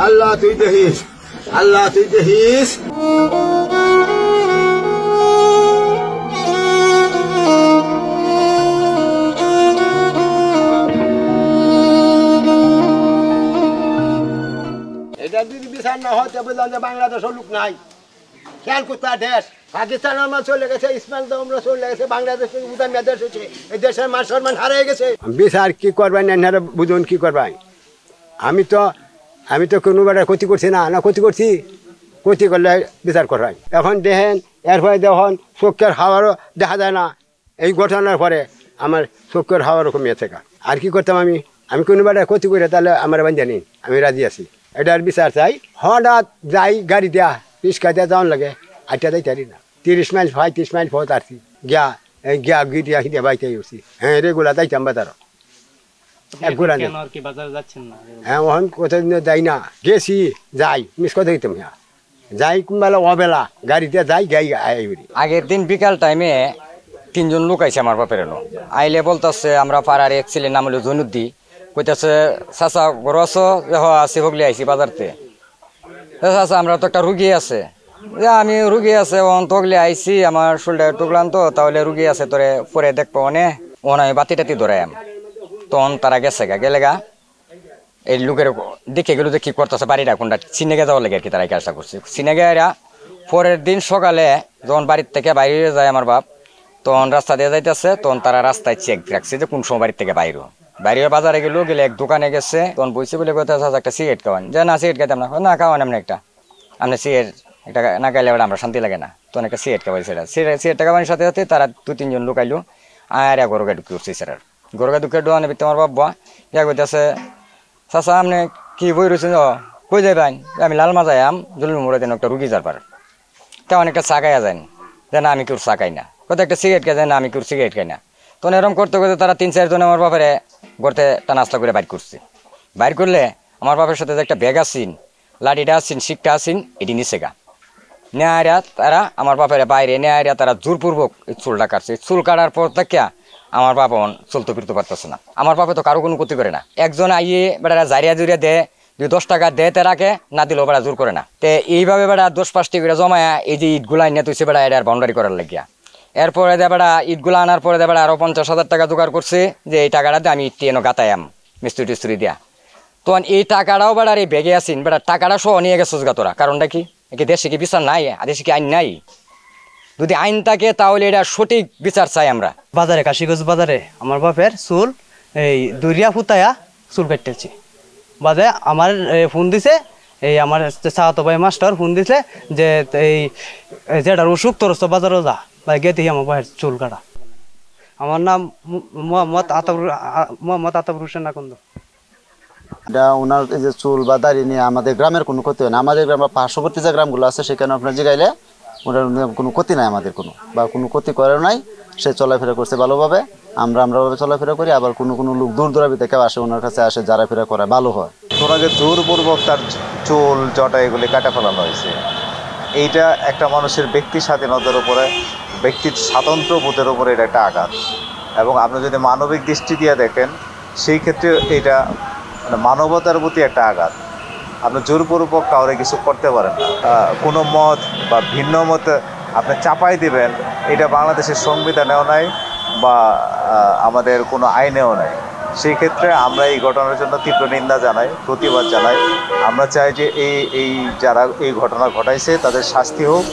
আল্লাহ তুই দেখিস, আল্লাহ তুই দেখিস। এটা যদি বিচার না হতে বললাম যে বাংলাদেশের লোক নাই, খেয়াল করতে দেশ পাকিস্তান আমার চলে গেছে, ইসমাইল আমরা চলে গেছে, বাংলাদেশ উদামিয়া দেশ হচ্ছে, এই দেশের মান সম্মান হারিয়ে গেছে। বিচার কি করবেন এনারা বুঝুন কি করবেন। আমি তো কোনো বেড়ার ক্ষতি করছি না, না ক্ষতি করছি, ক্ষতি করলে বিচার করাই। এখন দেখেন এরপরে দেখুন চোখের হাওয়ারও দেখা যায় না। এই ঘটনার পরে আমার চোখের হাওয়ারও কমিয়েছে। আর কি করতাম আমি কোনো বেড়ার ক্ষতি করে তাহলে আমার বান্ধা নেই, আমি রাজি আছি। এটার বিচার চাই। হঠাৎ যাই গাড়ি দেয়া রিক্সা দেওয়া যাওয়ার লাগে, আটটা যাই তারি না, 30 মাইল 35 মাইল পথ আসছি, গিয়া গিয়ে হিটে বাইতে উঠছি। হ্যাঁ রেগুলা যাইতাম বাজারও। হ্যাঁ ওখান কোথাও যাই না, গেছি যাই মিস কথা দিতাম। হ্যাঁ যাই কোনবেলা অবেলা গাড়িতে যাই গাই। আগের দিন বিকাল টাইমে 3 জন লোক আইছে আমার বাপের আইলে বলতেছে আমরা পাড়ার এক ছেলের নাম হলো জনুদ্দি, কইতেছে চাচা ঘর আছো? আছে হগলি আইছি বাজারতে। চাচা আমরা তো একটা রুগী আছে, আমি রুগী আছে তগলে আইছি, আমার শরীরটা টুকলাম তো, তাহলে রুগী আছে তোরে পরে দেখবো অনে আমি বাতি টাতি ধরাই। তখন তারা গেছে গেলে এই লোকের দেখে গেল যে কি করতেছে বাড়িটা কোনটা, সিনেগে যাওয়ার লাগে আর কি। তারা কাজটা করছে সিনেগে। পরের দিন সকালে যখন বাড়ির থেকে বাইরে যায় আমার বাপ, তখন রাস্তা দিয়ে যাইতেছে, তখন তারা রাস্তায় চেক রাখছে যে কোন সময় বাড়ির থেকে বাইরে বাজারে গেলে এক দোকানে গেছে, তখন বইছে বলে কথা একটা সিগারেট খাওয়ান, যে না সিগারেট খাইতাম না খাওয়ান আপনি একটা, আপনি সিগারেট একটা না খাইলে আমরা শান্তি লাগে না, তখন একটা সিগারেট খাওয়াইছে। সিগারেট খাওয়ানোর সাথে সাথে তারা 2-3 জন লোক আইলো, আর গরুকে ঢুকে উঠছে। স্যার গরুকে ঢুকে ডোয়ানে ভিত্তি আমার বাবা ইয়া কইতেছে চাচা আপনি কি বই রয়েছেন, কই যাইবেন? আমি লাল মাজাই আম জলুর মোড়ে দেন একটা রুগী যার পার, তেমন একটা চা খাইয়া যান, যে না আমি কেউ চা খাই না, কোথাও একটা সিগারেট খাই যায় না আমি কেউ সিগারেট খাই না। তখন এরকম করতে করতে তারা 3-4 জন আমার বাপের গড়তে নাস্তা করে বাইর করছে। বাইর করলে আমার বাপের সাথে যে একটা ব্যাগ আসিন, লাঠিটা আসিন, শিকটা আসিন, এটি নিচে নেয়া তারা আমার বাপের বাইরে নেয়া তারা জোরপূর্বক এই চুলটা কাটছে। চুল কাটার পর থেকে আমার বাবা চলতে ফিরতে পারতেছে না। আমার বাপে তো কারো কোনো ক্ষতি করে না, একজন আইয়ে বেড়া জারিয়া জুড়িয়া দেয়, 10 টাকা দেয় তে রাখে, না দিলেও বেড়া জোর করে না। তে এইভাবে বেড়া 10-5টি করে জমায়া এই যে ইটগুলা নিয়ে তুইছে বেড়া এটার বাউন্ডারি করার লাগিয়া। এরপরে দে বেড়া ইটগুলা আনার পরে দে বেড়া আরো 50,000 টাকা জোগাড় করছে, যে এই টাকাটা দিয়ে আমি ইট এনে গাতায়াম মিস্ত্রি টিস্ত্রি দিয়া। তখন এই টাকাটাও বেড়ার এই ব্যাগে আসিন, বেড়া টাকাটা সহ নিয়ে গেছিস গা তোরা। কারণটা কি? দেশে কি বিচার নাই? দেশে কি আইন নাই? যদি আইন থাকে তাহলে এটা সঠিক বিচার চাই আমরা। বাজারে কাশিগঞ্জ বাজারে আমার বাপের চুল এই দুরিয়া ফুতায়া চুল কাটতেছি। বাজে আমার ফোন দিছে, এই আমার চাহাতো ভাই মাস্টার ফোন দিছে যে এই যেটার অসুখ তোর বাজারও যা ভাই গেতে আমার ভাইয়ের চুল কাটা। আমার নাম মোহাম্মদ আতাবর হোসেন আকন্দ। এটা ওনার এই যে চুল বা দাড়ি নিয়ে আমাদের গ্রামের কোনো ক্ষতি হয় না। আমাদের গ্রাম বা পার্শ্ববর্তী যে গ্রামগুলো আছে সেখানে আপনার জিগাইলে ওনার কোনো ক্ষতি নাই, আমাদের কোনো ক্ষতি করে নাই। সে চলাফেরা করছে ভালোভাবে, আমরাভাবে চলাফেরা করি। আবার কোনো লোক দূর দূরাবি থেকে আসে, ওনার কাছে আসে, যারাফেরা করে ভালো হয়। ওনাকে জোরপূর্বক তার চুল জটা এগুলি কাটা ফেলানো হয়েছে। এইটা একটা মানুষের ব্যক্তি স্বাধীনতার উপরে, ব্যক্তির স্বাতন্ত্র্য বোধের উপরে এটা একটা আঘাত। এবং আপনি যদি মানবিক দৃষ্টি দিয়ে দেখেন সেই ক্ষেত্রে এটা মানবতার প্রতি একটা আঘাত। আপনি জোরপূর্বক কাউরে কিছু করতে পারেন না। কোনো মত বা ভিন্ন মত আপনি চাপাই দিবেন, এটা বাংলাদেশের সংবিধানেও নাই বা আমাদের কোনো আইনেও নাই। সেই ক্ষেত্রে আমরা এই ঘটনার জন্য তীব্র নিন্দা জানাই, প্রতিবাদ জানাই। আমরা চাই যে এই যারা এই ঘটনা ঘটাইছে তাদের শাস্তি হোক।